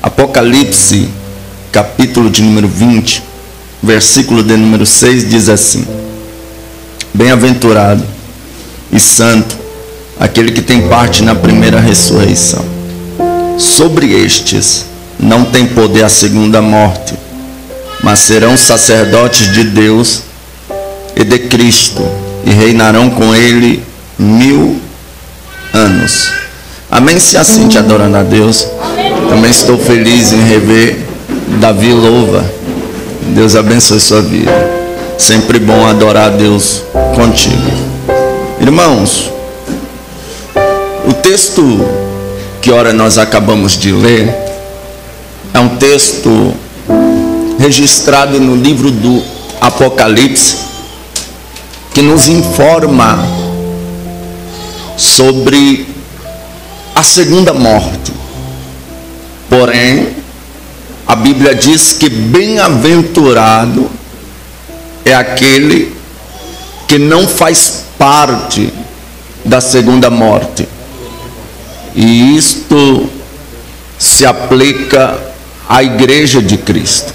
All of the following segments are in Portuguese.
Apocalipse, capítulo de número 20, versículo de número 6, diz assim: Bem-aventurado e santo aquele que tem parte na primeira ressurreição. Sobre estes não tem poder a segunda morte, mas serão sacerdotes de Deus e de Cristo, e reinarão com ele 1000 anos. Amém? Se assim te adorando a Deus. Também estou feliz em rever Davi Louva. Deus abençoe sua vida. Sempre bom adorar a Deus contigo. Irmãos, o texto que ora nós acabamos de ler é um texto registrado no livro do Apocalipse, que nos informa sobre a segunda morte. Porém, a Bíblia diz que bem-aventurado é aquele que não faz parte da segunda morte. E isto se aplica à igreja de Cristo.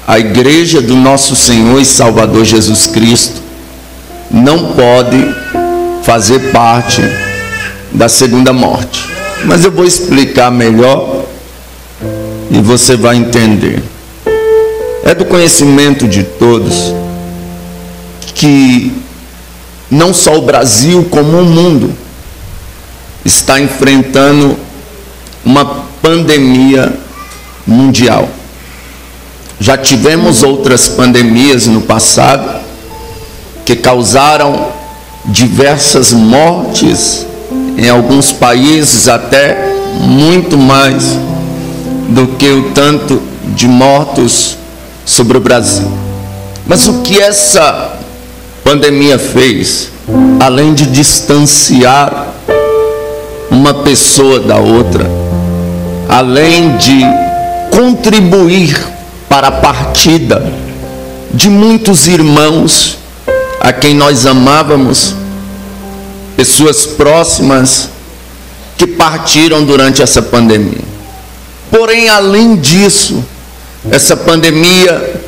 A igreja do nosso Senhor e Salvador Jesus Cristo não pode fazer parte da segunda morte. Mas eu vou explicar melhor e você vai entender. É do conhecimento de todos que não só o Brasil, como o mundo está enfrentando uma pandemia mundial. Já tivemos outras pandemias no passado que causaram diversas mortes, em alguns países até muito mais do que o tanto de mortos sobre o Brasil. Mas o que essa pandemia fez, além de distanciar uma pessoa da outra, além de contribuir para a partida de muitos irmãos a quem nós amávamos, pessoas próximas que partiram durante essa pandemia. Porém, além disso, essa pandemia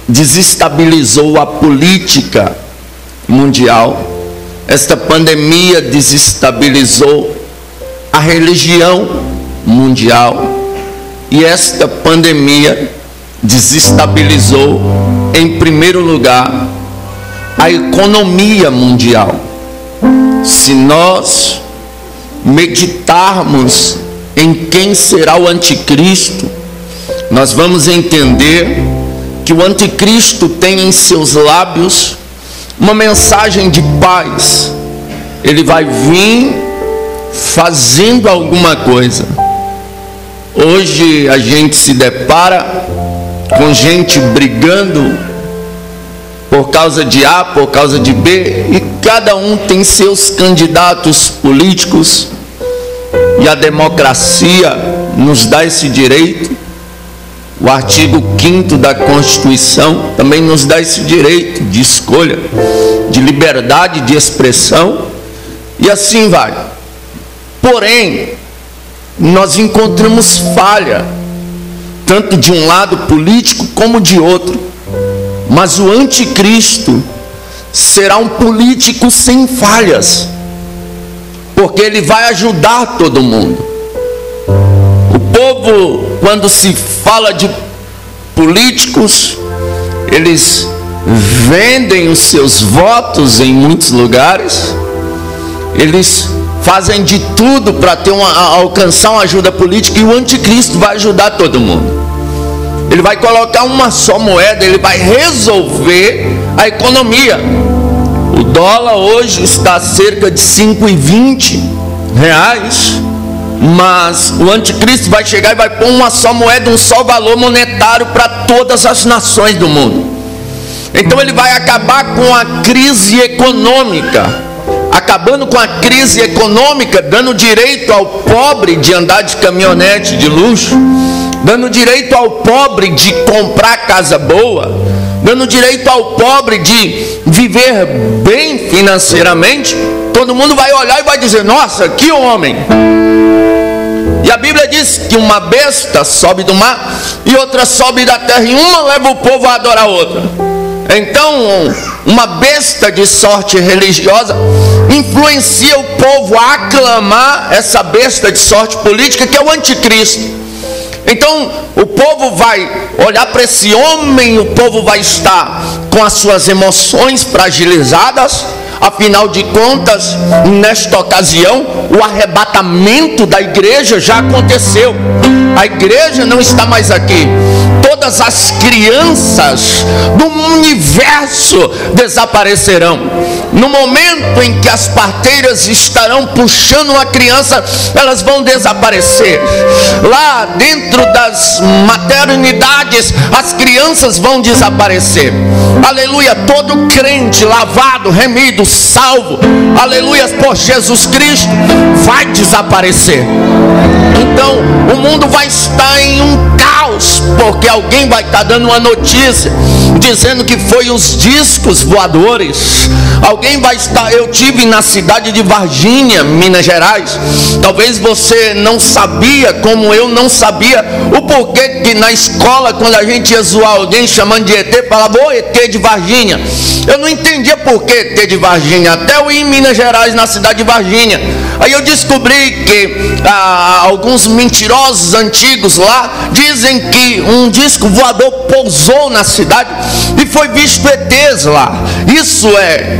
desestabilizou a política mundial. Esta pandemia desestabilizou a religião mundial. E esta pandemia desestabilizou, em primeiro lugar, a economia mundial. Se nós meditarmos em quem será o anticristo, nós vamos entender que o anticristo tem em seus lábios uma mensagem de paz. Ele vai vir fazendo alguma coisa. Hoje a gente se depara com gente brigando por causa de A, por causa de B, e cada um tem seus candidatos políticos, e a democracia nos dá esse direito. O artigo 5º da Constituição também nos dá esse direito de escolha, de liberdade de expressão, e assim vai. Porém, nós encontramos falha, tanto de um lado político como de outro. Mas o anticristo será um político sem falhas, porque ele vai ajudar todo mundo. O povo, quando se fala de políticos, eles vendem os seus votos em muitos lugares, eles fazem de tudo para alcançar uma ajuda política, e o anticristo vai ajudar todo mundo. Ele vai colocar uma só moeda, ele vai resolver a economia. O dólar hoje está a cerca de R$5,20, mas o anticristo vai chegar e vai pôr uma só moeda, um só valor monetário para todas as nações do mundo. Então ele vai acabar com a crise econômica. Acabando com a crise econômica, dando direito ao pobre de andar de caminhonete de luxo, dando direito ao pobre de comprar casa boa, dando direito ao pobre de viver bem financeiramente. Todo mundo vai olhar e vai dizer: nossa, que homem! E a Bíblia diz que uma besta sobe do mar e outra sobe da terra, e uma leva o povo a adorar a outra. Então, uma besta de sorte religiosa influencia o povo a aclamar essa besta de sorte política, que é o anticristo. Então o povo vai olhar para esse homem, o povo vai estar com as suas emoções fragilizadas. Afinal de contas, nesta ocasião, o arrebatamento da igreja já aconteceu. A igreja não está mais aqui. Todas as crianças do universo desaparecerão. No momento em que as parteiras estarão puxando uma criança, elas vão desaparecer. Lá dentro das maternidades, as crianças vão desaparecer. Aleluia, todo crente lavado, remido, salvo, aleluia, por Jesus Cristo, vai desaparecer. Então o mundo vai estar em um caos, porque alguém vai estar dando uma notícia dizendo que foi os discos voadores. Alguém vai estar, eu tive na cidade de Varginha, Minas Gerais. Talvez você não sabia, como eu não sabia, o porquê que na escola, quando a gente ia zoar alguém chamando de ET, falava: ô ET de Varginha. Eu não entendia por que ET de Varginha, até eu ir em Minas Gerais, na cidade de Varginha. Aí eu descobri que alguns mentirosos antigos lá dizem que um disco voador pousou na cidade e foi visto ETs lá. Isso é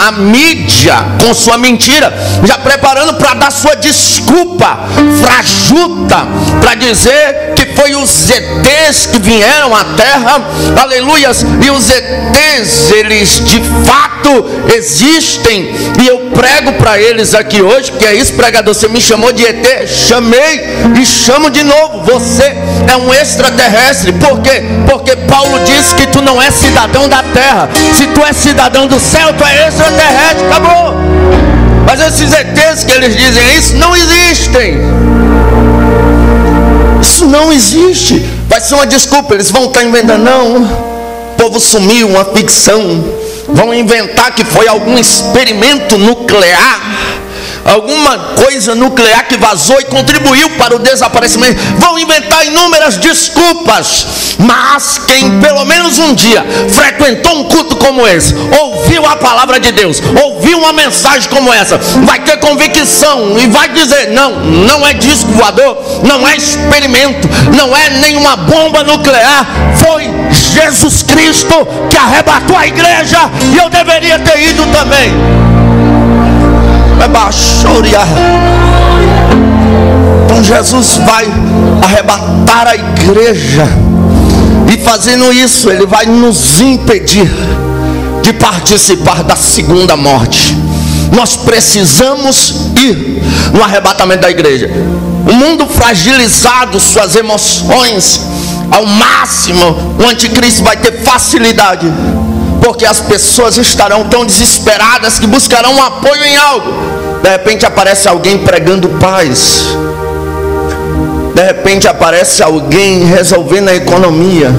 a mídia com sua mentira, já preparando para dar sua desculpa frajuta, para dizer que foi os ETs que vieram à terra, aleluias. E os ETs, eles de fato existem, e eu prego para eles aqui hoje, que é isso, pregador, você me chamou de ET, chamei e chamo de novo, você é um extraterrestre. Por quê? Porque Paulo disse que tu não é cidadão da terra. Se tu é cidadão do céu, tu é extraterrestre, acabou. Mas esses ETs que eles dizem isso não existem. Isso não existe. Vai ser uma desculpa, eles vão estar inventando. Não, o povo sumiu, uma ficção. Vão inventar que foi algum experimento nuclear, alguma coisa nuclear que vazou e contribuiu para o desaparecimento. Vão inventar inúmeras desculpas. Mas quem pelo menos um dia frequentou um culto como esse, ouviu a palavra de Deus, ouviu uma mensagem como essa, vai ter convicção e vai dizer: não, não é disco voador, não é experimento, não é nenhuma bomba nuclear, foi Jesus Cristo que arrebatou a igreja, e eu deveria ter ido também. Então Jesus vai arrebatar a igreja, e fazendo isso ele vai nos impedir de participar da segunda morte. Nós precisamos ir no arrebatamento da igreja. O mundo fragilizado, suas emoções ao máximo, o anticristo vai ter facilidade, porque as pessoas estarão tão desesperadas que buscarão um apoio em algo. De repente aparece alguém pregando paz. De repente aparece alguém resolvendo a economia.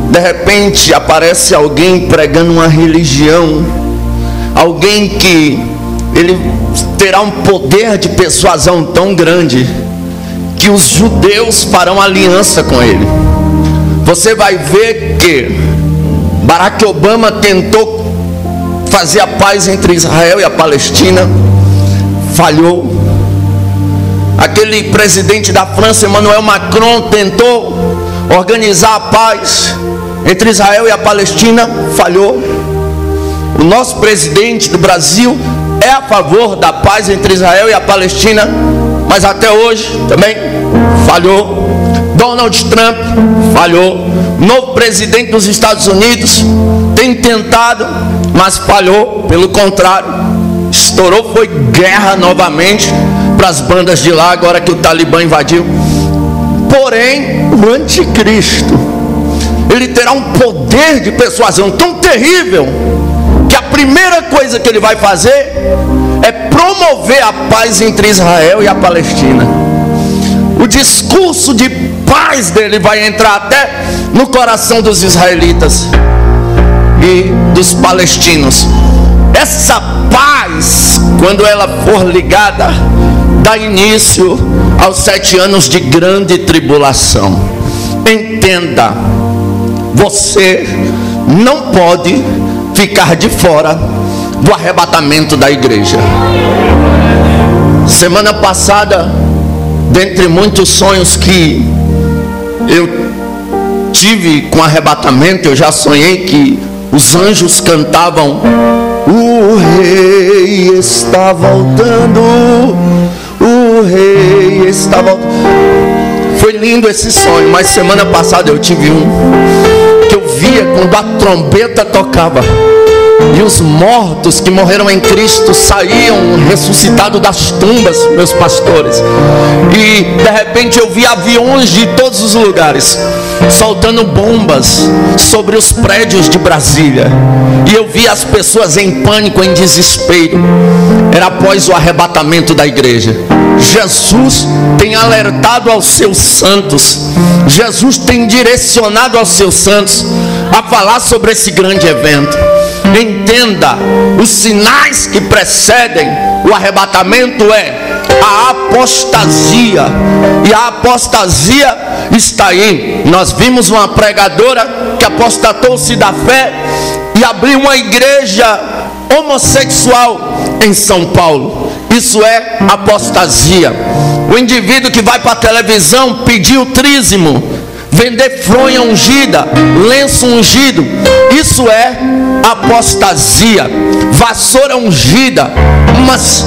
De repente aparece alguém pregando uma religião. Alguém que ele terá um poder de persuasão tão grande que os judeus farão aliança com ele. Você vai ver que Barack Obama tentou fazer a paz entre Israel e a Palestina, falhou. Aquele presidente da França, Emmanuel Macron, tentou organizar a paz entre Israel e a Palestina, falhou. O nosso presidente do Brasil é a favor da paz entre Israel e a Palestina, mas até hoje também falhou. Donald Trump falhou. Novo presidente dos Estados Unidos tem tentado, mas falhou. Pelo contrário, estourou, foi guerra novamente para as bandas de lá, agora que o Talibã invadiu. Porém, o anticristo, ele terá um poder de persuasão tão terrível, que a primeira coisa que ele vai fazer é promover a paz entre Israel e a Palestina. O discurso de paz dele vai entrar até no coração dos israelitas e dos palestinos. Essa paz, quando ela for ligada dá início aos 7 anos de grande tribulação. Entenda, você não pode ficar de fora do arrebatamento da igreja. Semana passada, dentre muitos sonhos que eu tive com arrebatamento, eu já sonhei que os anjos cantavam: o rei está voltando, o rei está voltando. Foi lindo esse sonho, mas semana passada eu tive um que eu via quando a trombeta tocava e os mortos que morreram em Cristo saíam ressuscitados das tumbas, meus pastores. E de repente eu vi aviões de todos os lugares soltando bombas sobre os prédios de Brasília. E eu vi as pessoas em pânico, em desespero. Era após o arrebatamento da igreja. Jesus tem alertado aos seus santos, Jesus tem direcionado aos seus santos a falar sobre esse grande evento. Entenda, os sinais que precedem o arrebatamento é a apostasia, e a apostasia está aí. Nós vimos uma pregadora que apostatou-se da fé e abriu uma igreja homossexual em São Paulo. Isso é apostasia. O indivíduo que vai para a televisão pedir o trízimo, vender fronha ungida, lenço ungido, isso é apostasia. Vassoura ungida, umas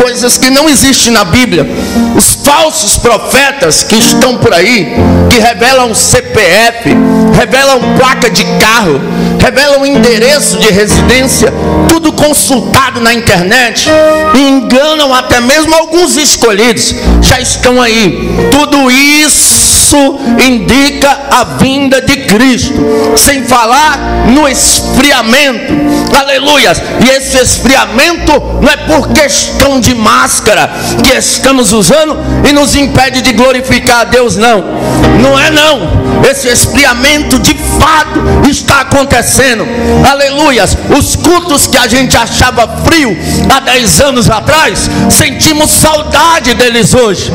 coisas que não existem na Bíblia. Os falsos profetas que estão por aí, que revelam CPF, revelam placa de carro, revelam endereço de residência, tudo consultado na internet, e enganam até mesmo alguns escolhidos, já estão aí. Tudo isso indica a vinda de Cristo, sem falar no esfriamento, aleluia. E esse esfriamento não é por questão de máscara que estamos usando e nos impede de glorificar a Deus, não é não. Esse esfriamento de fato está acontecendo, aleluia. Os cultos que a gente achava frio há 10 anos atrás, sentimos saudade deles hoje.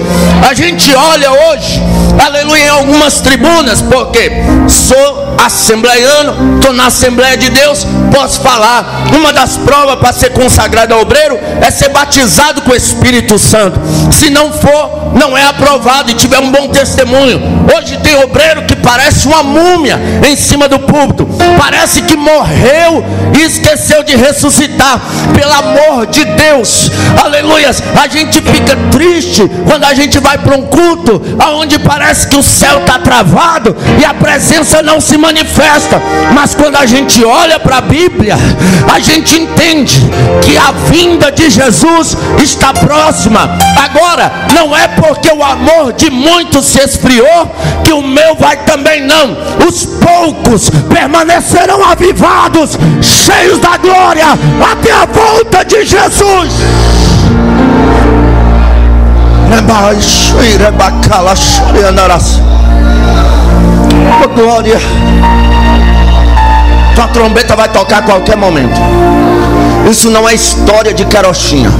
A gente olha hoje, aleluia, em algumas tribunas, porque sou assembleiano, estou na Assembleia de Deus, posso falar. Uma das provas para ser consagrado a obreiro é ser batizado com o Espírito Santo. Se não for, não é aprovado e tiver um bom testemunho. Hoje tem obreiro que parece uma múmia em cima do púlpito, parece que morreu e esqueceu de ressuscitar. Pelo amor de Deus, aleluia, a gente fica triste quando a gente vai para um culto onde parece que o céu está travado e a presença não se manifesta. Mas quando a gente olha para a Bíblia, a gente entende que a vinda de Jesus está próxima. Agora, não é porque o amor de muitos se esfriou que o meu vai também, não. Os poucos permanecerão avivados, cheios da glória, até a volta de Jesus. Oh, glória. Tua trombeta vai tocar a qualquer momento. Isso não é história de carochinha.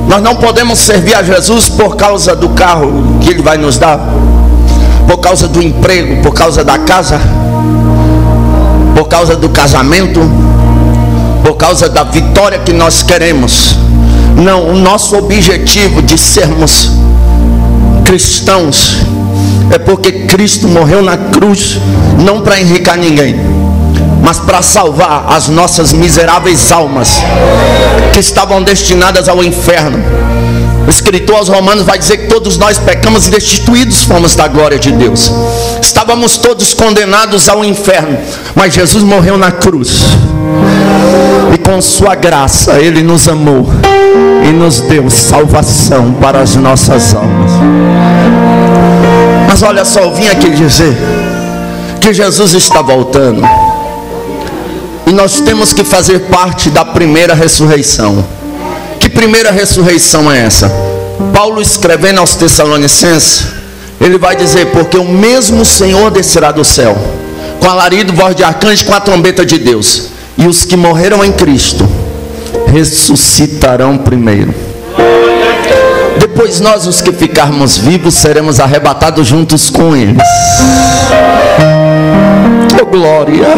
Nós não podemos servir a Jesus por causa do carro que Ele vai nos dar, por causa do emprego, por causa da casa, por causa do casamento, por causa da vitória que nós queremos. Não, o nosso objetivo de sermos cristãos é porque Cristo morreu na cruz, não para enriquecer ninguém, mas para salvar as nossas miseráveis almas que estavam destinadas ao inferno. O escritor aos Romanos vai dizer que todos nós pecamos e destituídos fomos da glória de Deus. Estávamos todos condenados ao inferno, mas Jesus morreu na cruz, e com sua graça Ele nos amou e nos deu salvação para as nossas almas. Mas olha só, eu vim aqui dizer que Jesus está voltando, e nós temos que fazer parte da primeira ressurreição. Que primeira ressurreição é essa? Paulo, escrevendo aos Tessalonicenses, ele vai dizer: porque o mesmo Senhor descerá do céu com alarido, voz de arcanjo, com a trombeta de Deus, e os que morreram em Cristo ressuscitarão primeiro. Depois nós, os que ficarmos vivos, seremos arrebatados juntos com eles. Oh glória!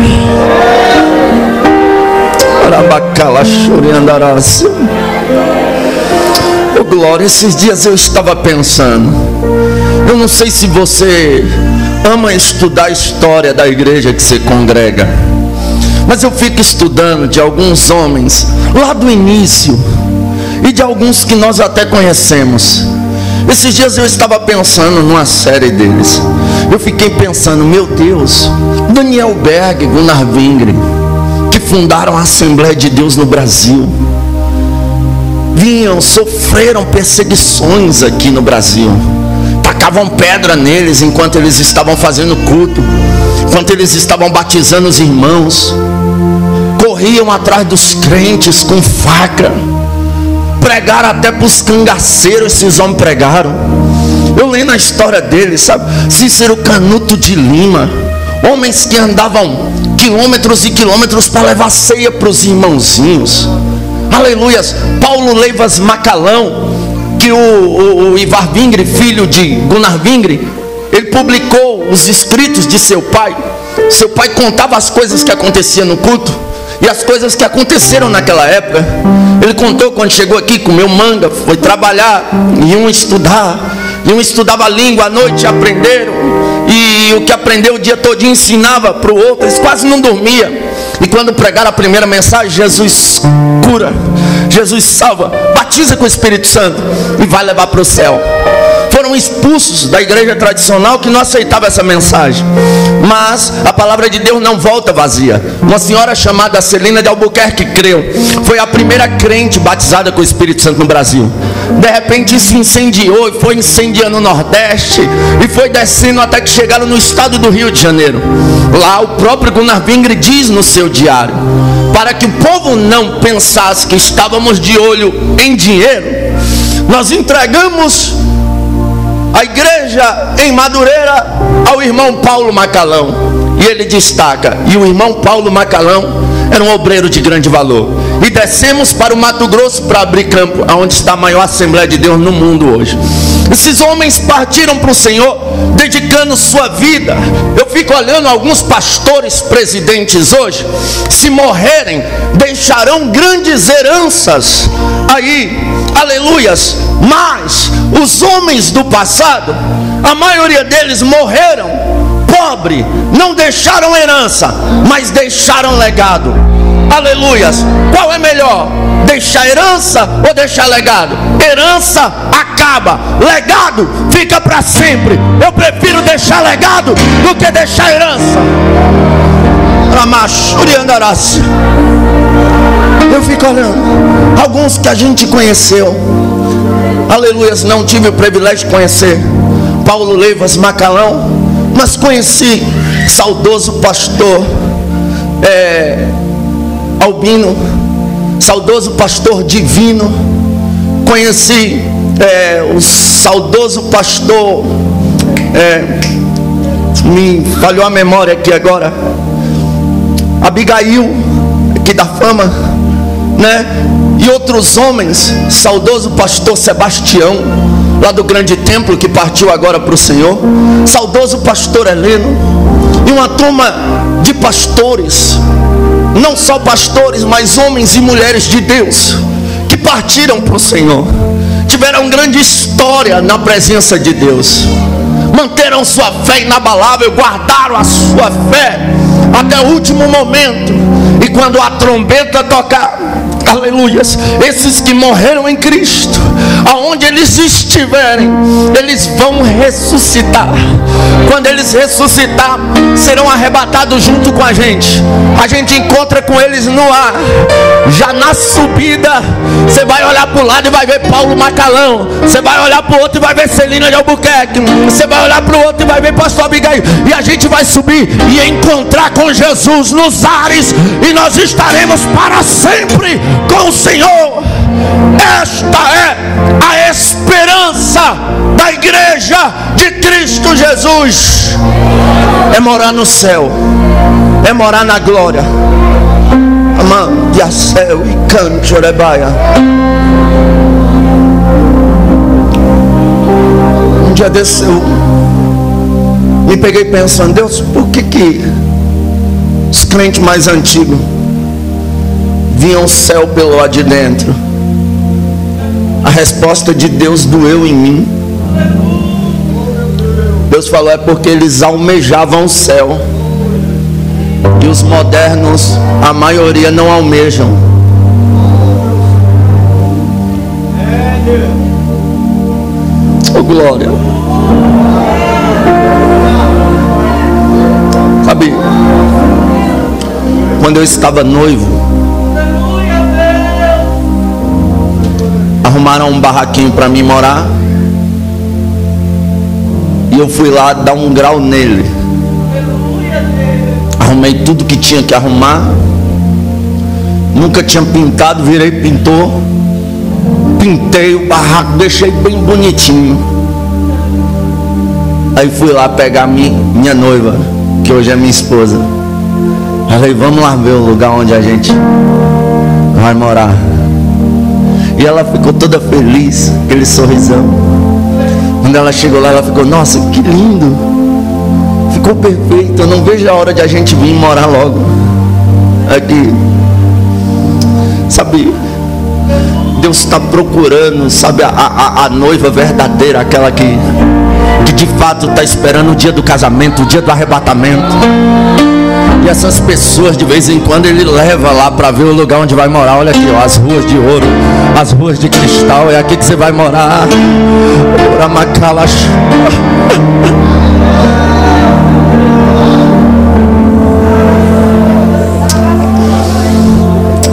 Oh glória! Esses dias eu estava pensando, eu não sei se você ama estudar a história da igreja que você congrega, mas eu fico estudando de alguns homens lá do início e de alguns que nós até conhecemos. Esses dias eu estava pensando numa série deles. Eu fiquei pensando, meu Deus, Daniel Berg, Gunnar Wingren, que fundaram a Assembleia de Deus no Brasil, sofreram perseguições aqui no Brasil. Tacavam pedra neles enquanto eles estavam fazendo culto, enquanto eles estavam batizando os irmãos. Corriam atrás dos crentes com faca. Pregaram até para os cangaceiros, esses homens pregaram. Eu lendo a história deles, sabe? Cícero Canuto de Lima, homens que andavam quilômetros e quilômetros para levar ceia para os irmãozinhos. Aleluias. Paulo Leivas Macalão, que o Ivar Wingren, filho de Gunnar Wingren, ele publicou os escritos de seu pai. Seu pai contava as coisas que aconteciam no culto e as coisas que aconteceram naquela época. Ele contou quando chegou aqui, comeu manga, foi trabalhar, iam estudar, iam estudava a língua à noite, aprenderam, e o que aprendeu o dia todo ensinava para o outro. Eles quase não dormiam. E quando pregaram a primeira mensagem, Jesus cura, Jesus salva, batiza com o Espírito Santo e vai levar para o céu. Foram expulsos da igreja tradicional que não aceitava essa mensagem. Mas a palavra de Deus não volta vazia. Uma senhora chamada Celina de Albuquerque creu. Foi a primeira crente batizada com o Espírito Santo no Brasil. De repente isso incendiou e foi incendiando o Nordeste e foi descendo até que chegaram no estado do Rio de Janeiro. Lá o próprio Gunnar Wingren diz no seu diário: para que o povo não pensasse que estávamos de olho em dinheiro, nós entregamos a igreja em Madureira ao irmão Paulo Macalão. E ele destaca: e o irmão Paulo Macalão era um obreiro de grande valor. E descemos para o Mato Grosso para abrir campo, onde está a maior Assembleia de Deus no mundo hoje. Esses homens partiram para o Senhor, dedicando sua vida. Eu fico olhando alguns pastores presidentes hoje, se morrerem, deixarão grandes heranças aí, aleluias. Mas os homens do passado, a maioria deles morreram pobre, não deixaram herança, mas deixaram legado. Aleluias. Qual é melhor? Deixar herança ou deixar legado? Herança acaba, legado fica para sempre. Eu prefiro deixar legado do que deixar herança. Eu fico olhando alguns que a gente conheceu. Aleluias. Não tive o privilégio de conhecer Paulo Leivas Macalão, mas conheci saudoso pastor Albino, saudoso pastor Divino. Conheci o saudoso pastor, me falhou a memória aqui agora, Abigail, aqui da Fama, né? E outros homens, saudoso pastor Sebastião, lá do Grande Templo, que partiu agora para o Senhor, saudoso pastor Heleno, e uma turma de pastores, não só pastores, mas homens e mulheres de Deus, que partiram para o Senhor, tiveram grande história na presença de Deus, manteram sua fé inabalável, guardaram a sua fé até o último momento. E quando a trombeta tocar, aleluias, esses que morreram em Cristo, aonde eles estiverem, eles vão ressuscitar. Quando eles ressuscitar, serão arrebatados junto com a gente. A gente encontra com eles no ar. Já na subida, você vai olhar para o lado e vai ver Paulo Macalão. Você vai olhar para o outro e vai ver Celina de Albuquerque. Você vai olhar para o outro e vai ver pastor Abigail. E a gente vai subir e encontrar com Jesus nos ares, e nós estaremos para sempre com o Senhor. Esta é a esperança da igreja de Cristo Jesus. É morar no céu, é morar na glória. dia desse eu me peguei pensando: Deus, por que os crentes mais antigos viam o céu pelo lado de dentro? A resposta de Deus doeu em mim. Deus falou: é porque eles almejavam o céu. E os modernos, a maioria, não almejam. Oh, glória. Sabe, quando eu estava noivo, arrumaram um barraquinho para mim morar, e eu fui lá dar um grau nele. Arrumei tudo que tinha que arrumar. Nunca tinha pintado, virei pintor. Pintei o barraco, deixei bem bonitinho. Aí fui lá pegar minha noiva, que hoje é minha esposa. Falei: vamos lá ver o lugar onde a gente vai morar. E ela ficou toda feliz, aquele sorrisão. Quando ela chegou lá, ela ficou: nossa, que lindo, ficou perfeito, eu não vejo a hora de a gente vir morar logo aqui. Sabe, Deus está procurando, sabe, a noiva verdadeira, aquela que de fato está esperando o dia do casamento, o dia do arrebatamento. E essas pessoas, de vez em quando, ele leva lá para ver o lugar onde vai morar. Olha aqui, ó, as ruas de ouro, as ruas de cristal, é aqui que você vai morar.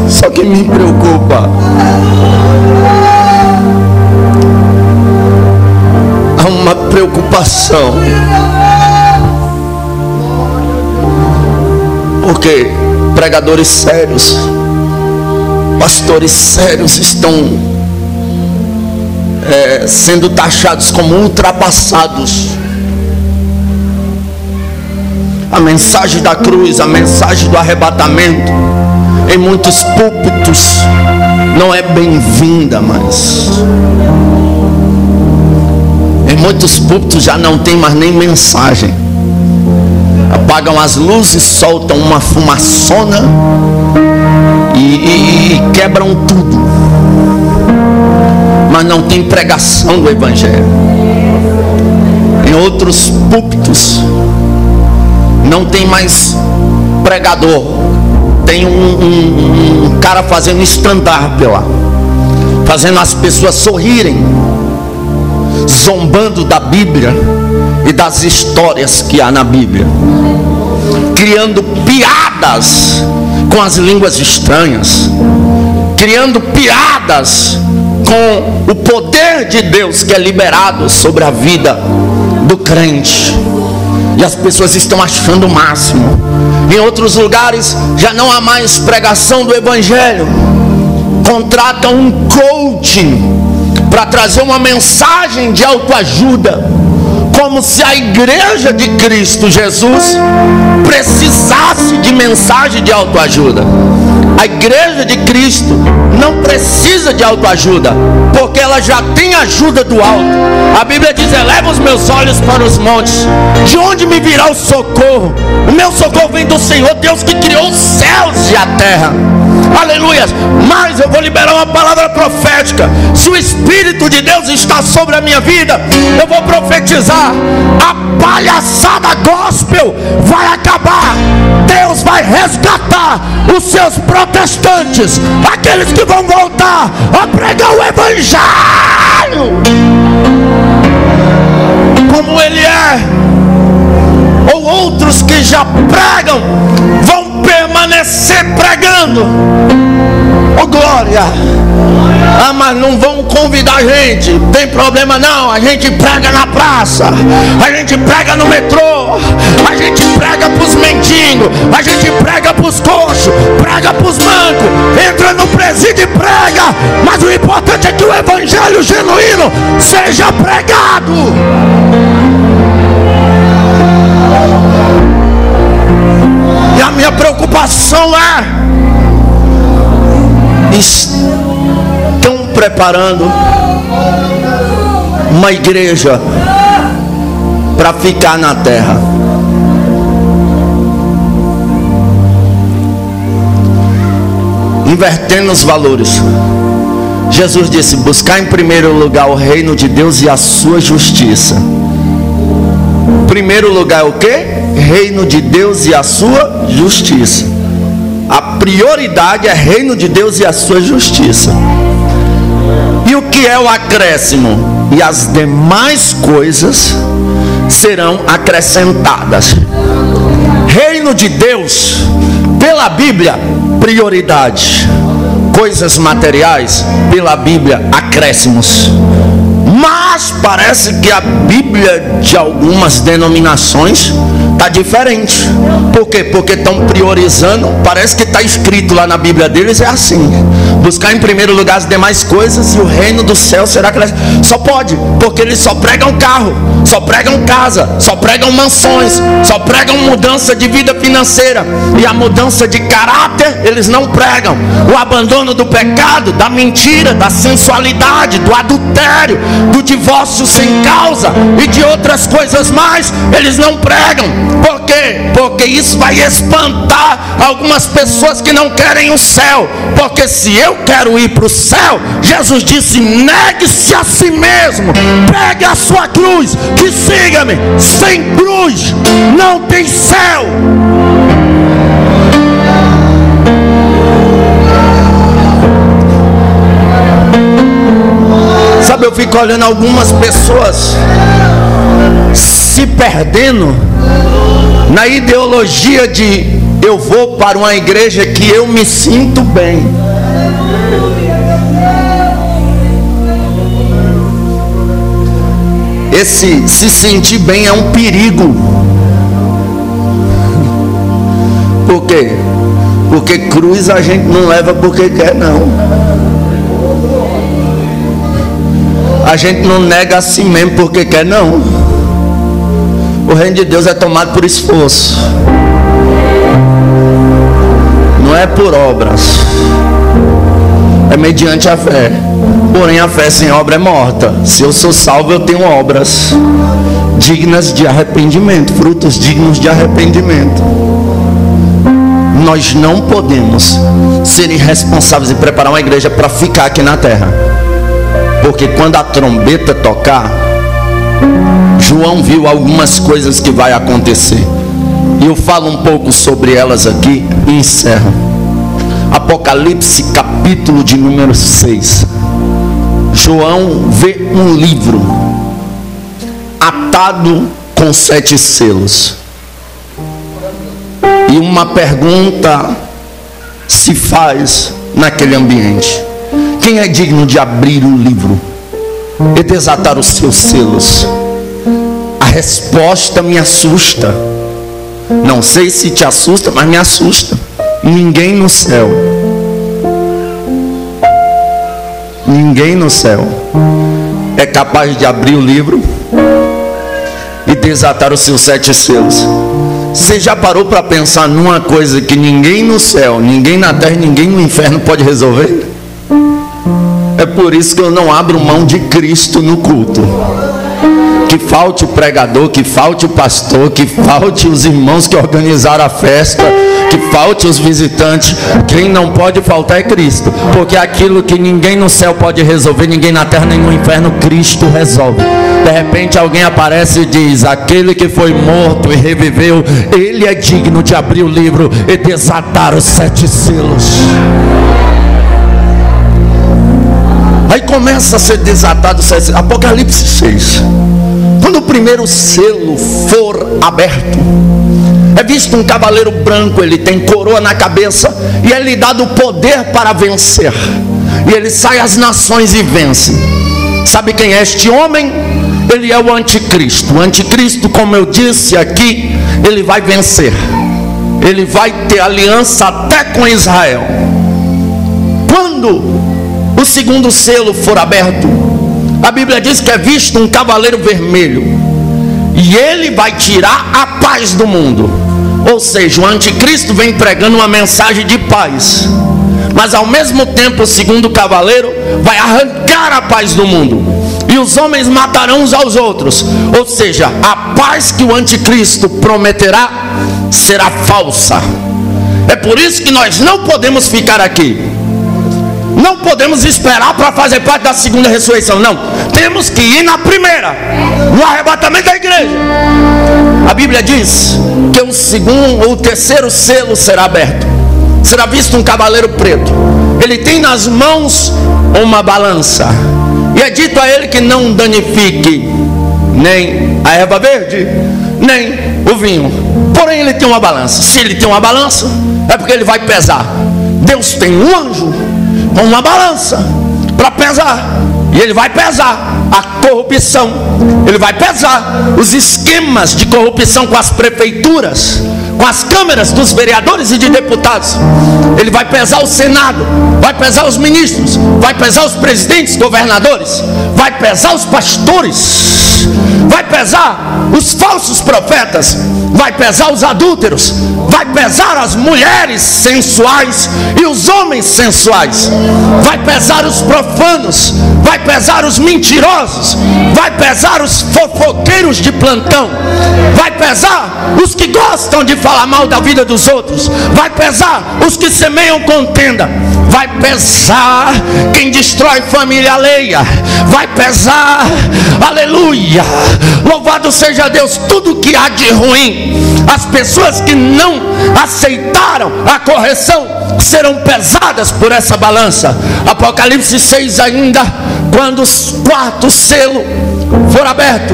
Só que me preocupa, há uma preocupação, porque pregadores sérios, pastores sérios estão sendo taxados como ultrapassados. A mensagem da cruz, a mensagem do arrebatamento, em muitos púlpitos não é bem-vinda mais. Em muitos púlpitos já não tem mais nem mensagem. Apagam as luzes, soltam uma fumaçona e quebram tudo. Mas não tem pregação do Evangelho. Em outros púlpitos não tem mais pregador. Tem um cara fazendo stand-up lá, fazendo as pessoas sorrirem, zombando da Bíblia e das histórias que há na Bíblia, criando piadas com as línguas estranhas, criando piadas com o poder de Deus que é liberado sobre a vida do crente. E as pessoas estão achando o máximo. Em outros lugares já não há mais pregação do Evangelho. Contratam um coaching para trazer uma mensagem de autoajuda, como se a igreja de Cristo Jesus precisasse de mensagem de autoajuda. A igreja de Cristo não precisa de autoajuda, porque ela já tem ajuda do alto. A Bíblia diz: eleva os meus olhos para os montes, de onde me virá o socorro? O meu socorro vem do Senhor, Deus que criou os céus e a terra. Aleluia. Mas eu vou liberar uma palavra profética. Se o Espírito de Deus está sobre a minha vida, eu vou profetizar: a palhaçada gospel vai acabar. Deus vai resgatar os seus protestantes, aqueles que vão voltar a pregar o Evangelho como ele é. Ou outros que já pregam vão permanecer pregando. Oh, glória. Ah, mas não vão convidar a gente. Tem problema não, a gente prega na praça, a gente prega no metrô, a gente prega pros mendigos, a gente prega pros coxos, prega pros mancos, entra no presídio e prega. Mas o importante é que o Evangelho genuíno seja pregado. E a minha preocupação estão preparando uma igreja para ficar na terra. Invertendo os valores. Jesus disse: buscar em primeiro lugar o reino de Deus e a sua justiça. Primeiro lugar é o quê? Reino de Deus e a sua justiça. A prioridade é reino de Deus e a sua justiça. E o que é o acréscimo? E as demais coisas serão acrescentadas. Reino de Deus, pela Bíblia, prioridade. Coisas materiais, pela Bíblia, acréscimos. Mas parece que a Bíblia de algumas denominações está diferente. Por quê? Porque estão priorizando. Parece que está escrito lá na Bíblia deles, é assim: buscar em primeiro lugar as demais coisas e o reino do céu será crescido. Só pode, porque eles só pregam carro, só pregam casa, só pregam mansões, só pregam mudança de vida financeira. E a mudança de caráter eles não pregam. O abandono do pecado, da mentira, da sensualidade, do adultério, do divórcio sem causa e de outras coisas mais, eles não pregam. Por quê? Porque isso vai espantar algumas pessoas que não querem o céu. Porque se eu quero ir para o céu, Jesus disse: negue-se a si mesmo, pegue a sua cruz, que siga-me. Sem cruz não tem céu. Sabe, eu fico olhando algumas pessoas se perdendo na ideologia de eu vou para uma igreja que eu me sinto bem. Esse se sentir bem é um perigo. Por quê? Porque cruz a gente não leva porque quer, não. A gente não nega a si mesmo porque quer, não. O reino de Deus é tomado por esforço, não é por obras, é mediante a fé. Porém a fé sem obra é morta. Se eu sou salvo, eu tenho obras dignas de arrependimento, frutos dignos de arrependimento. Nós não podemos ser irresponsáveis e preparar uma igreja para ficar aqui na terra. Porque quando a trombeta tocar, João viu algumas coisas que vai acontecer. E eu falo um pouco sobre elas aqui e encerro. Apocalipse, capítulo de número 6. João vê um livro atado com 7 selos. E uma pergunta se faz naquele ambiente: quem é digno de abrir o livro e desatar os seus selos? A resposta me assusta. Não sei se te assusta, mas me assusta. Ninguém no céu, ninguém no céu é capaz de abrir o livro e desatar os seus 7 selos. Você já parou para pensar numa coisa que ninguém no céu, ninguém na terra, ninguém no inferno pode resolver? É por isso que eu não abro mão de Cristo no culto. Que falte o pregador, que falte o pastor, que falte os irmãos que organizaram a festa, que falte os visitantes. Quem não pode faltar é Cristo. Porque aquilo que ninguém no céu pode resolver, ninguém na terra nem no inferno, Cristo resolve. De repente alguém aparece e diz: aquele que foi morto e reviveu, ele é digno de abrir o livro e desatar os 7 selos. Aí começa a ser desatado Apocalipse 6. Quando o primeiro selo for aberto, é visto um cavaleiro branco. Ele tem coroa na cabeça e é lhe dado o poder para vencer. E ele sai às nações e vence. Sabe quem é este homem? Ele é o anticristo. O anticristo, como eu disse aqui, ele vai vencer. Ele vai ter aliança até com Israel. Quando o segundo selo for aberto, a Bíblia diz que é visto um cavaleiro vermelho, e ele vai tirar a paz do mundo. Ou seja, o anticristo vem pregando uma mensagem de paz, mas ao mesmo tempo o segundo cavaleiro vai arrancar a paz do mundo. e os homens matarão uns aos outros. Ou seja, a paz que o anticristo prometerá será falsa. É por isso que nós não podemos ficar aqui. Não podemos esperar para fazer parte da segunda ressurreição. Não, temos que ir na primeira, no arrebatamento da igreja. A Bíblia diz que o segundo ou o terceiro selo será aberto. Será visto um cavaleiro preto. Ele tem nas mãos uma balança, e é dito a ele que não danifique nem a erva verde, nem o vinho. Porém ele tem uma balança. Se ele tem uma balança, é porque ele vai pesar. Deus tem um anjo com uma balança para pesar, e ele vai pesar a corrupção, ele vai pesar os esquemas de corrupção com as prefeituras, com as câmeras dos vereadores e de deputados. Ele vai pesar o Senado, vai pesar os ministros, vai pesar os presidentes, governadores, vai pesar os pastores, vai pesar os falsos profetas, vai pesar os adúlteros, vai pesar as mulheres sensuais e os homens sensuais, vai pesar os profanos, vai pesar os mentirosos, vai pesar os fofoqueiros de plantão, vai pesar os que gostam de falar mal da vida dos outros, vai pesar os que semeiam contenda, vai pesar quem destrói família alheia, vai pesar, aleluia, louvado seja Deus, tudo que há de ruim. As pessoas que não aceitaram a correção serão pesadas por essa balança. Apocalipse 6 ainda, quando o quarto selo for aberto,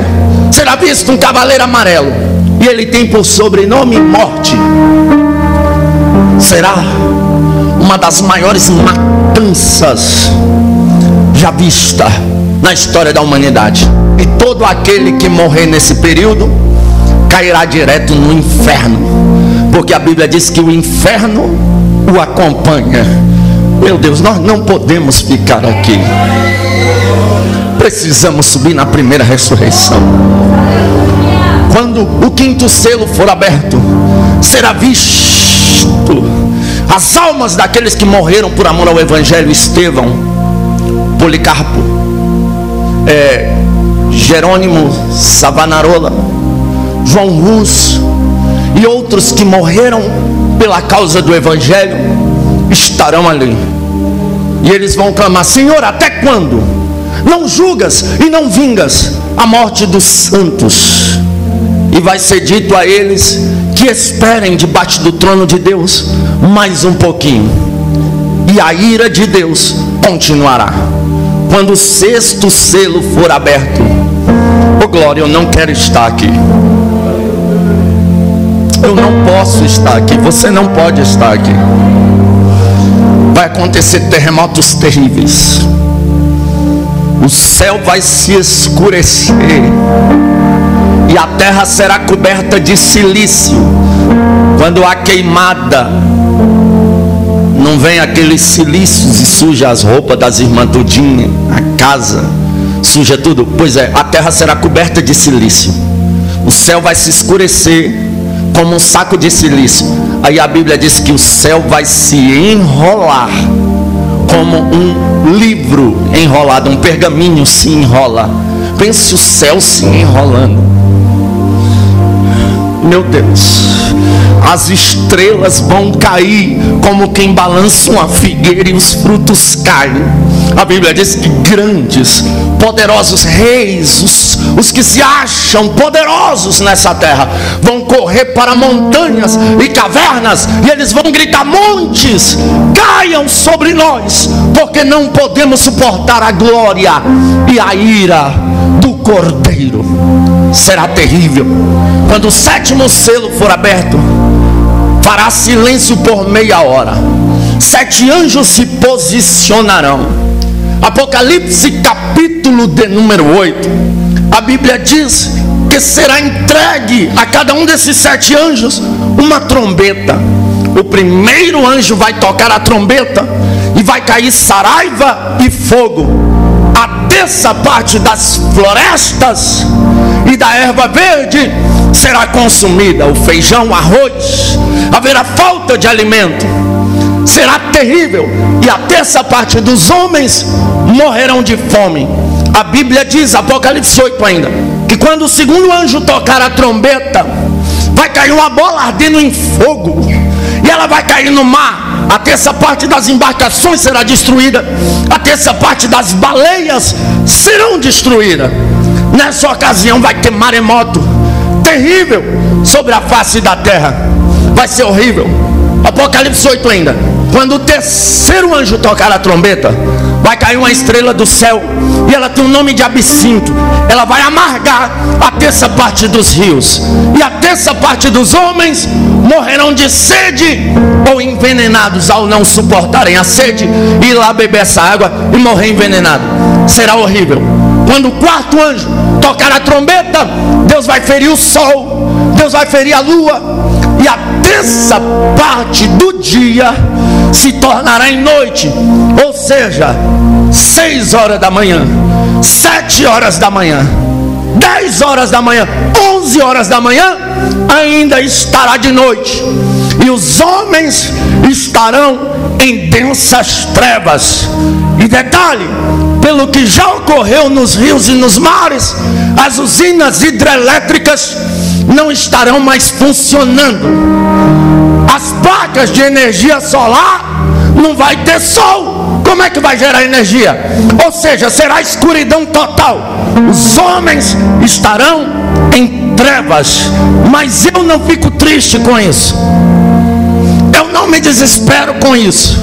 será visto um cavaleiro amarelo, e ele tem por sobrenome Morte. Será uma das maiores matanças já vista na história da humanidade, e todo aquele que morrer nesse período cairá direto no inferno, porque a Bíblia diz que o inferno o acompanha. Meu Deus, nós não podemos ficar aqui, precisamos subir na primeira ressurreição. Quando o quinto selo for aberto, será visto as almas daqueles que morreram por amor ao Evangelho: Estevão, Policarpo, Jerônimo Savonarola, João Rus e outros que morreram pela causa do Evangelho estarão ali, e eles vão clamar: Senhor, até quando não julgas e não vingas a morte dos santos? E vai ser dito a eles que esperem debaixo do trono de Deus mais um pouquinho, e a ira de Deus continuará. Quando o sexto selo for aberto, oh glória, eu não quero estar aqui, eu não posso estar aqui, você não pode estar aqui. Vai acontecer terremotos terríveis, o céu vai se escurecer, e a terra será coberta de silício. Quando há queimada, não vem aqueles silícios e suja as roupas das irmãs tudinha, a casa, suja tudo. Pois é, a terra será coberta de silício, o céu vai se escurecer como um saco de silício. Aí a Bíblia diz que o céu vai se enrolar como um livro enrolado, um pergaminho se enrola. Pense o céu se enrolando. Meu Deus, as estrelas vão cair como quem balança uma figueira e os frutos caem. A Bíblia diz que grandes, poderosos reis, os que se acham poderosos nessa terra, vão correr para montanhas e cavernas, e eles vão gritar: montes, caiam sobre nós, porque não podemos suportar a glória e a ira do Cordeiro. Será terrível. Quando o sétimo selo for aberto, fará silêncio por meia hora. 7 anjos se posicionarão. Apocalipse capítulo de número 8, a Bíblia diz que será entregue a cada um desses 7 anjos uma trombeta. O primeiro anjo vai tocar a trombeta e vai cair saraiva e fogo. A terça parte das florestas e da erva verde será consumida. O feijão, o arroz, haverá falta de alimento, será terrível. E a terça parte dos homens morrerão de fome. A Bíblia diz, Apocalipse 8 ainda, que quando o segundo anjo tocar a trombeta, vai cair uma bola ardendo em fogo, e ela vai cair no mar. A terça parte das embarcações será destruída, a terça parte das baleias serão destruídas. Nessa ocasião vai ter maremoto terrível sobre a face da terra. Vai ser horrível. Apocalipse 8 ainda, quando o terceiro anjo tocar a trombeta, vai cair uma estrela do céu, e ela tem o nome de absinto. Ela vai amargar a terça parte dos rios, e a terça parte dos homens morrerão de sede ou envenenados ao não suportarem a sede e ir lá beber essa água e morrer envenenado. Será horrível. Quando o quarto anjo tocar a trombeta, Deus vai ferir o sol, Deus vai ferir a lua, e a terça parte do dia se tornará em noite. Ou seja, 6 horas da manhã, 7 horas da manhã, 10 horas da manhã, 11 horas da manhã, ainda estará de noite, e os homens estarão em densas trevas. E detalhe, pelo que já ocorreu nos rios e nos mares, as usinas hidrelétricas não estarão mais funcionando. As placas de energia solar, não vai ter sol. Como é que vai gerar energia? Ou seja, será escuridão total. Os homens estarão em trevas. Mas eu não fico triste com isso, eu não me desespero com isso,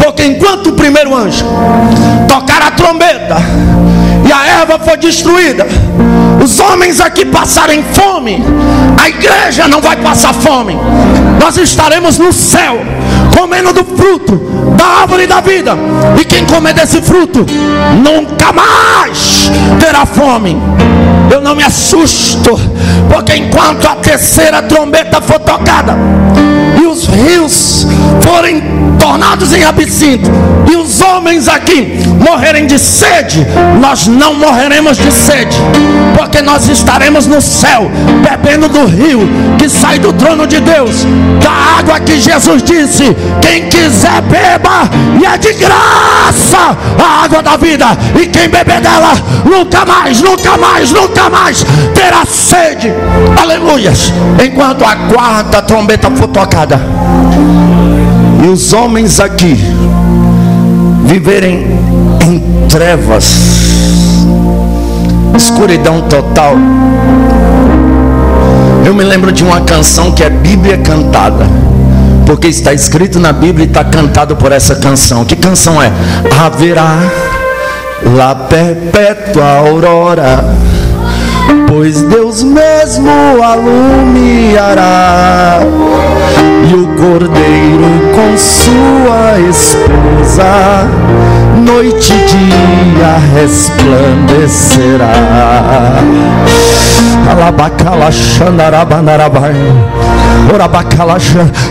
porque enquanto o primeiro anjo tocar a trombeta e a erva for destruída, os homens aqui passarem fome, a igreja não vai passar fome. Nós estaremos no céu, comendo do fruto da árvore da vida, e quem comer desse fruto nunca mais terá fome. Eu não me assusto, porque enquanto a terceira trombeta for tocada e os rios forem tornados em absinto, e os homens aqui morrerem de sede, nós não morreremos de sede, porque nós estaremos no céu, bebendo do rio que sai do trono de Deus, da água que Jesus disse: quem quiser beba, e é de graça a água da vida, e quem beber dela nunca mais, nunca mais, nunca mais terá sede. Aleluias. Enquanto a quarta trombeta for tocada e os homens aqui viverem em trevas, escuridão total. Eu me lembro de uma canção que é Bíblia cantada, porque está escrito na Bíblia e está cantado por essa canção. Que canção é? Haverá lá perpétua aurora, pois Deus mesmo alumiará, e o cordeiro com sua esposa noite e dia resplandecerá.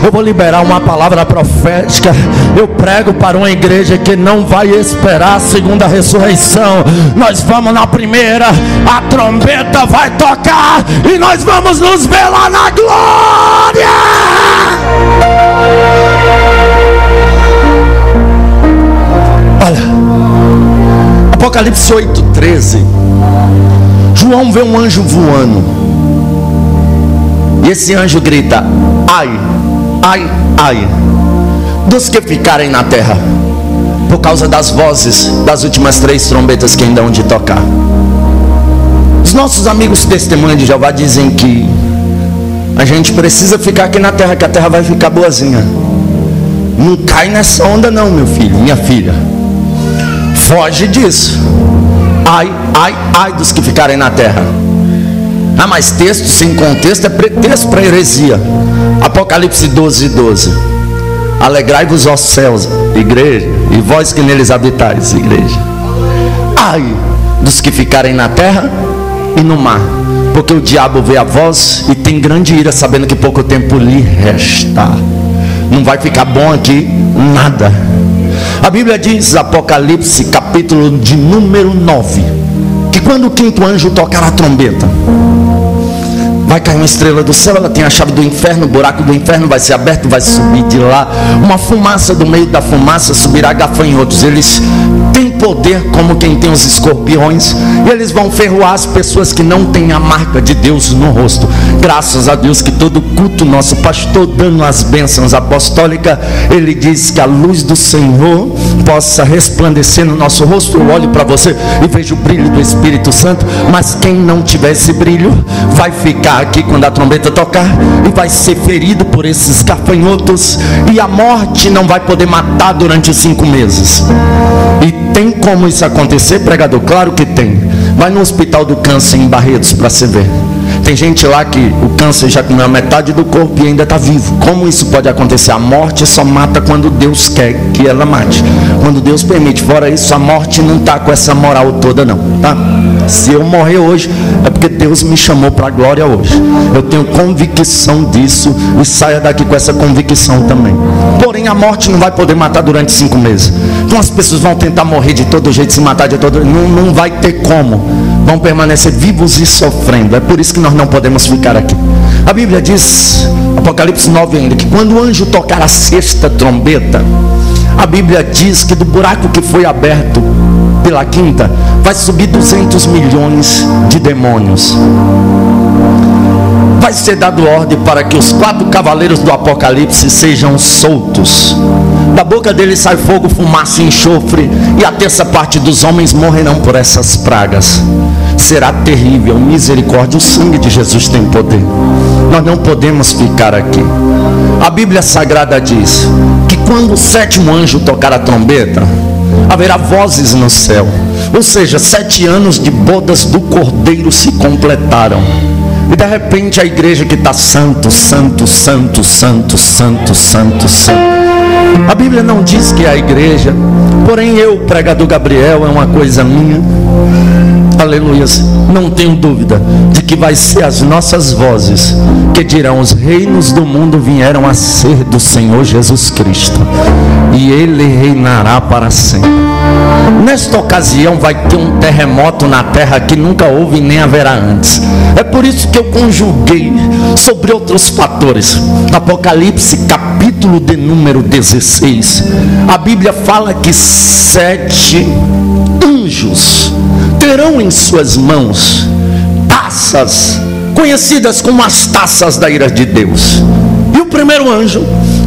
Eu vou liberar uma palavra profética. Eu prego para uma igreja que não vai esperar a segunda ressurreição. Nós vamos na primeira, a trombeta vai tocar e nós vamos nos ver lá na glória. Olha, Apocalipse 8:13. João vê um anjo voando, e esse anjo grita: ai, ai, ai dos que ficarem na terra, por causa das vozes das últimas 3 trombetas que ainda hão de tocar. Os nossos amigos testemunhas de Jeová dizem que a gente precisa ficar aqui na terra, que a terra vai ficar boazinha. Não cai nessa onda não, meu filho, minha filha. Foge disso. Ai, ai, ai dos que ficarem na terra. Ah, mas texto sem contexto é pretexto para heresia. Apocalipse 12:12. Alegrai-vos, ó céus, igreja, e vós que neles habitais, igreja. Ai dos que ficarem na terra e no mar, porque o diabo vê a vós e tem grande ira, sabendo que pouco tempo lhe resta. Não vai ficar bom aqui nada. A Bíblia diz, Apocalipse capítulo de número 9, que quando o quinto anjo tocar a trombeta, Vai cair uma estrela do céu, ela tem a chave do inferno, o buraco do inferno vai ser aberto, vai subir de lá uma fumaça, do meio da fumaça subirá gafanhotos. Eles têm poder como quem tem os escorpiões, e eles vão ferroar as pessoas que não têm a marca de Deus no rosto. Graças a Deus que todo culto, nosso pastor dando as bênçãos apostólicas, ele diz que a luz do Senhor possa resplandecer no nosso rosto. Eu olho para você e vejo o brilho do Espírito Santo, mas quem não tiver esse brilho vai ficar aqui quando a trombeta tocar e vai ser ferido por esses gafanhotos, e a morte não vai poder matar durante 5 meses. E tem como isso acontecer, pregador? Claro que tem. Vai no Hospital do Câncer em Barretos para você ver. Tem gente lá que o câncer já comeu a metade do corpo e ainda está vivo. Como isso pode acontecer? A morte só mata quando Deus quer que ela mate, quando Deus permite. Fora isso, a morte não está com essa moral toda não, tá? Se eu morrer hoje, é porque Deus me chamou para a glória hoje. Eu tenho convicção disso, e saia daqui com essa convicção também. Porém, a morte não vai poder matar durante 5 meses. Então as pessoas vão tentar morrer de todo jeito, se matar de todo jeito. Não vai ter como. Vão permanecer vivos e sofrendo. É por isso que nós não podemos ficar aqui. A Bíblia diz, Apocalipse 9 ainda, que quando o anjo tocar a 6ª trombeta, a Bíblia diz que do buraco que foi aberto pela 5ª, vai subir 200 milhões de demônios. Vai ser dado ordem para que os 4 cavaleiros do Apocalipse sejam soltos. Da boca deles sai fogo, fumaça e enxofre, e a 1/3 parte dos homens morrerão por essas pragas. Será terrível. Misericórdia, o sangue de Jesus tem poder. Nós não podemos ficar aqui. A Bíblia Sagrada diz que quando o 7º anjo tocar a trombeta, haverá vozes no céu. Ou seja, 7 anos de bodas do Cordeiro se completaram. E de repente a igreja que está santo, santo, santo, santo, santo, santo, santo. A Bíblia não diz que é a igreja, porém eu, pregador Gabriel, é uma coisa minha. Aleluias, não tenho dúvida de que vai ser as nossas vozes que dirão: os reinos do mundo vieram a ser do Senhor Jesus Cristo, e Ele reinará para sempre. Nesta ocasião vai ter um terremoto na terra que nunca houve e nem haverá antes. É por isso que eu conjuguei sobre outros fatores. Apocalipse capítulo de número 16, a Bíblia fala que 7 anjos terão em suas mãos taças, conhecidas como as taças da ira de Deus. E o primeiro anjo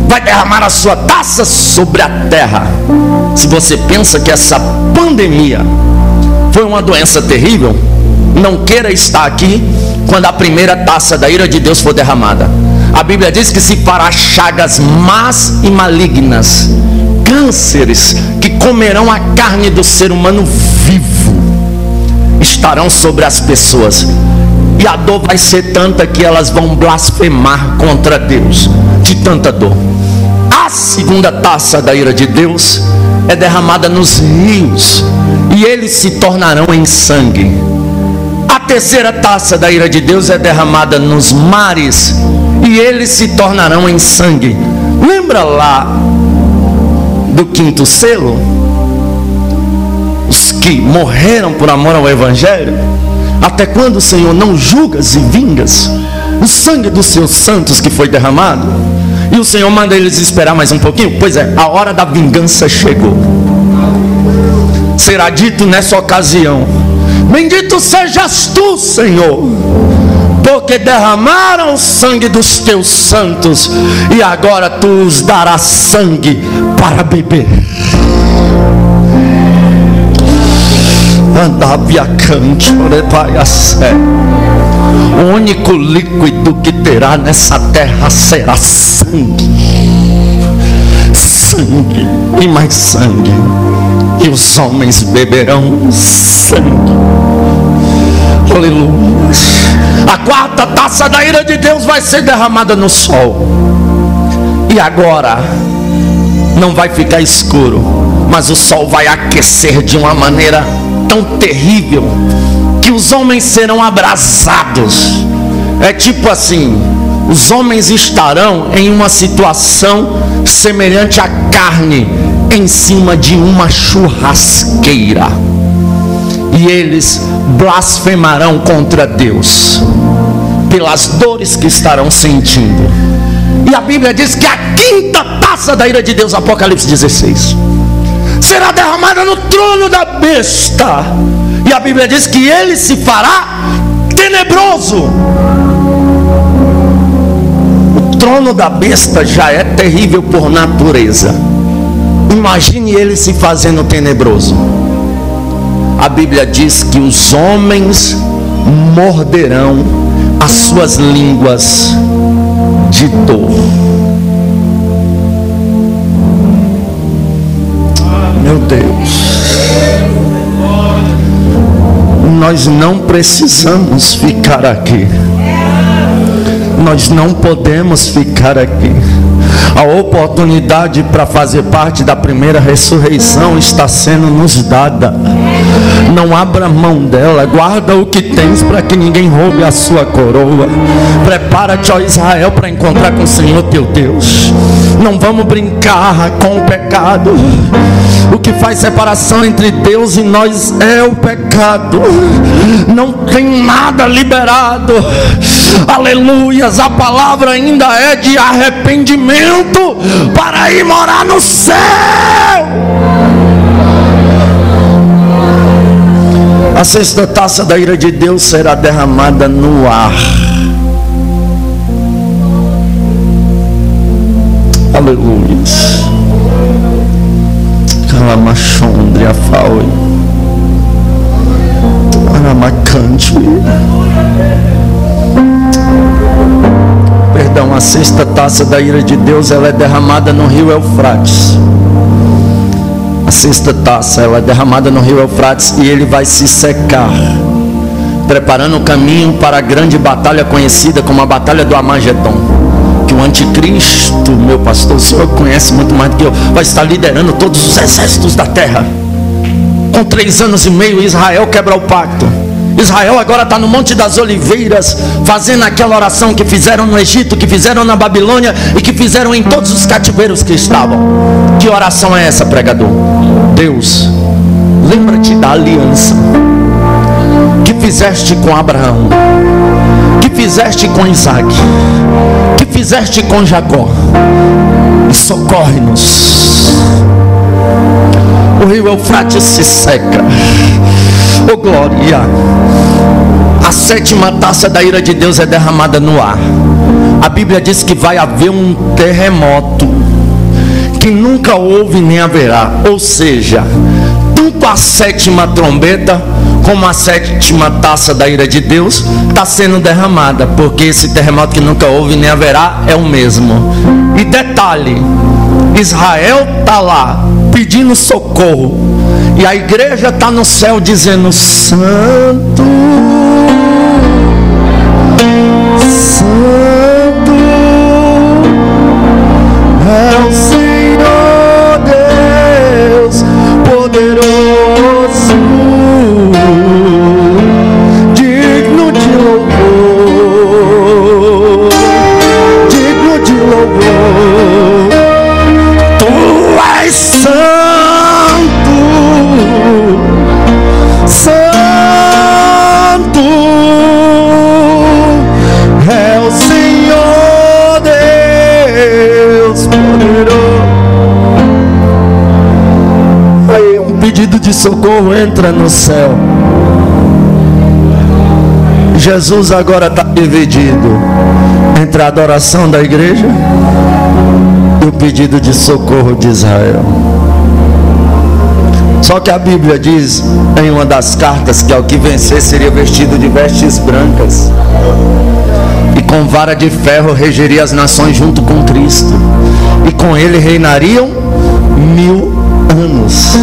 vai derramar a sua taça sobre a terra. Se você pensa que essa pandemia foi uma doença terrível, não queira estar aqui quando a primeira taça da ira de Deus for derramada. A Bíblia diz que se fará chagas más e malignas, cânceres que comerão a carne do ser humano vivo, estarão sobre as pessoas, e a dor vai ser tanta que elas vão blasfemar contra Deus, de tanta dor. A segunda taça da ira de Deus é derramada nos rios, e eles se tornarão em sangue. A terceira taça da ira de Deus é derramada nos mares, e eles se tornarão em sangue. Lembra lá do 5º selo? Os que morreram por amor ao Evangelho. Até quando, Senhor, não julgas e vingas o sangue dos seus santos que foi derramado? E o Senhor manda eles esperar mais um pouquinho. Pois é, a hora da vingança chegou. Será dito nessa ocasião: bendito sejas tu, Senhor, porque derramaram o sangue dos teus santos, e agora tu os darás sangue para beber. O único líquido que terá nessa terra será sangue. Sangue e mais sangue, e os homens beberão sangue. Aleluia. A 4ª taça da ira de Deus vai ser derramada no sol, e agora não vai ficar escuro, mas o sol vai aquecer de uma maneira tão terrível que os homens serão abrasados. É tipo assim: os homens estarão em uma situação semelhante à carne em cima de uma churrasqueira, e eles blasfemarão contra Deus. pelas dores que estarão sentindo. E a Bíblia diz que a quinta taça da ira de Deus, Apocalipse 16, será derramada no trono da besta. E a Bíblia diz que ele se fará tenebroso. O trono da besta já é terrível por natureza. Imagine ele se fazendo tenebroso. A Bíblia diz que os homens morderão as suas línguas de dor. Meu Deus, nós não precisamos ficar aqui. Nós não podemos ficar aqui. A oportunidade para fazer parte da primeira ressurreição está sendo nos dada. Não abra mão dela. Guarda o que tens para que ninguém roube a sua coroa. Prepara-te, ó Israel, para encontrar com o Senhor teu Deus. Não vamos brincar com o pecado. O que faz separação entre Deus e nós é o pecado. Não tem nada liberado. Aleluias, a palavra ainda é de arrependimento para ir morar no céu. A sexta taça da ira de Deus será derramada no ar. Aleluias. Calamachondria faoi. Aramacante. Perdão, a sexta taça da ira de Deus, ela é derramada no rio Eufrates. A sexta taça, ela é derramada no rio Eufrates e ele vai se secar, preparando o caminho para a grande batalha conhecida como a batalha do Armagedon. Que o anticristo, meu pastor, o senhor conhece muito mais do que eu, vai estar liderando todos os exércitos da terra. Com 3 anos e meio, Israel quebra o pacto. Israel agora está no Monte das Oliveiras, fazendo aquela oração que fizeram no Egito, que fizeram na Babilônia e que fizeram em todos os cativeiros que estavam. Que oração é essa, pregador? Deus, lembra-te da aliança que fizeste com Abraão, que fizeste com Isaac, que fizeste com Jacó, e socorre-nos. O rio Eufrates se seca. Oh glória! A sétima taça da ira de Deus é derramada no ar. A Bíblia diz que vai haver um terremoto que nunca houve nem haverá. Ou seja, tanto a sétima trombeta como a sétima taça da ira de Deus está sendo derramada, porque esse terremoto que nunca houve nem haverá é o mesmo. E detalhe, Israel está lá pedindo socorro, e a igreja está no céu dizendo: Santo, Santo é o Senhor Deus poderoso, digno de louvor, digno de louvor. Tu és santo, Santo é o Senhor Deus poderoso. Aí um pedido de socorro entra no céu. Jesus agora está dividido entre a adoração da igreja e o pedido de socorro de Israel. Só que a Bíblia diz em uma das cartas que ao que vencer seria vestido de vestes brancas, e com vara de ferro regeria as nações junto com Cristo, e com ele reinariam 1000 anos.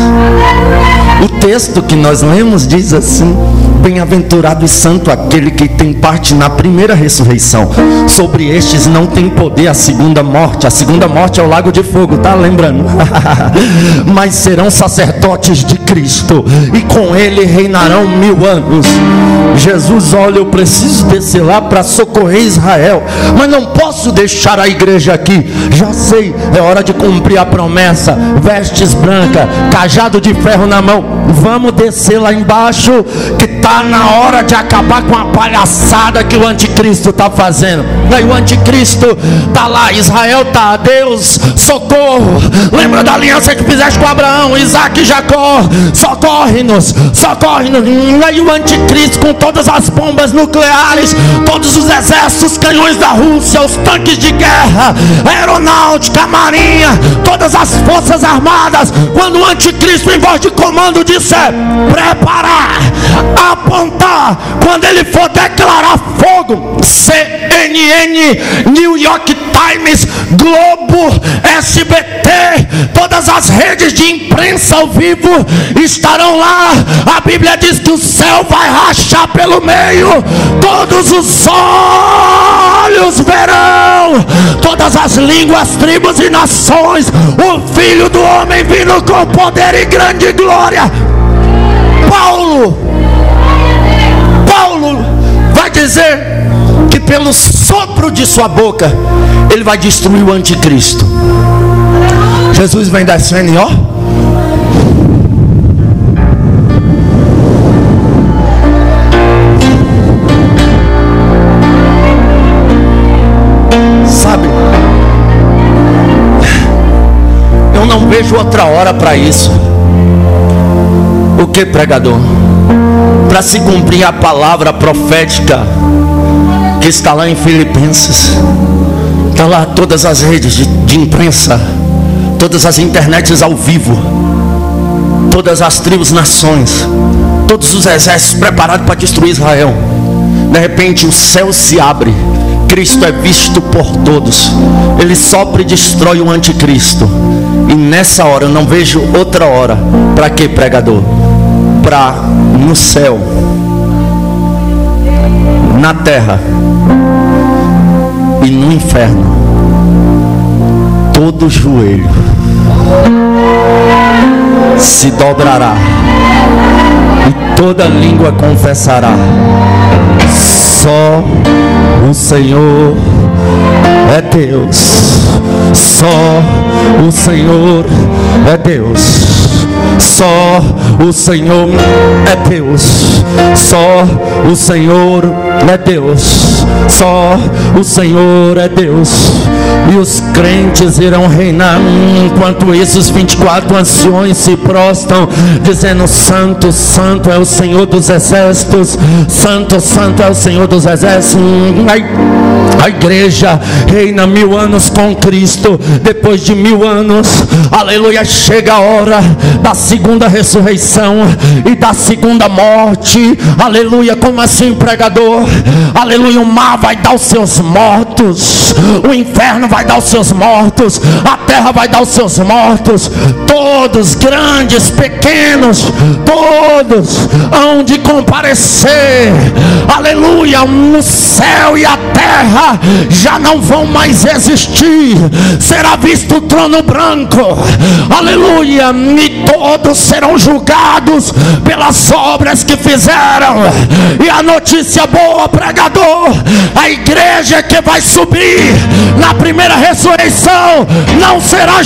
O texto que nós lemos diz assim: bem-aventurado e santo aquele que tem parte na primeira ressurreição. Sobre estes não tem poder a segunda morte. A segunda morte é o lago de fogo, tá lembrando? Mas serão sacerdotes de Cristo, e com ele reinarão 1000 anos. Jesus, olha, eu preciso descer lá para socorrer Israel, mas não posso deixar a igreja aqui. Já sei, é hora de cumprir a promessa. Vestes brancas, cajado de ferro na mão. Vamos descer lá embaixo, que está Está na hora de acabar com a palhaçada que o anticristo está fazendo. Aí o anticristo está lá, Israel está, Deus, socorro. Lembra da aliança que fizeste com Abraão, Isaac e Jacó? Socorre-nos, socorre-nos. Aí o anticristo, com todas as bombas nucleares, todos os exércitos, canhões da Rússia, os tanques de guerra, a aeronáutica, a marinha, todas as forças armadas, quando o anticristo em voz de comando disser preparar, apontar, quando ele for declarar fogo, CNN, New York Times, Globo, SBT, todas as redes de imprensa ao vivo estarão lá. A Bíblia diz que o céu vai rachar pelo meio, todos os olhos verão, todas as línguas, tribos e nações, o Filho do Homem vindo com poder e grande glória. Paulo vai dizer que pelo sopro de sua boca ele vai destruir o anticristo. Jesus vem descendo, ó. Sabe, eu não vejo outra hora para isso. O que, pregador? Para se cumprir a palavra profética que está lá em Filipenses. Está lá todas as redes de imprensa, todas as internets ao vivo, todas as tribos, nações, todos os exércitos preparados para destruir Israel. De repente o céu se abre, Cristo é visto por todos, ele sopra e destrói o anticristo. E nessa hora eu não vejo outra hora. Para quê, pregador? Para no céu, na terra e no inferno, todo joelho se dobrará e toda língua confessará: só o Senhor é Deus. Só o Senhor é Deus. Só o Senhor é Deus. Só o Senhor é Deus. Só o Senhor é Deus. E os crentes irão reinar. Enquanto isso, os 24 anciões se prostram, dizendo: Santo, Santo é o Senhor dos exércitos. Santo, Santo é o Senhor dos exércitos. A igreja reina 1000 anos com Cristo. Depois de 1000 anos, aleluia, chega a hora da segunda ressurreição e da segunda morte. Aleluia. Como assim, pregador? Aleluia. O mar vai dar os seus mortos, o inferno vai dar os seus mortos, a terra vai dar os seus mortos. Todos, grandes, pequenos, todos hão de comparecer. Aleluia. O céu e a terra já não vão mais existir. Será visto o trono branco. Aleluia. E todos serão julgados pelas obras que fizeram. E a notícia boa, pregador: a igreja que vai subir na primeira ressurreição não será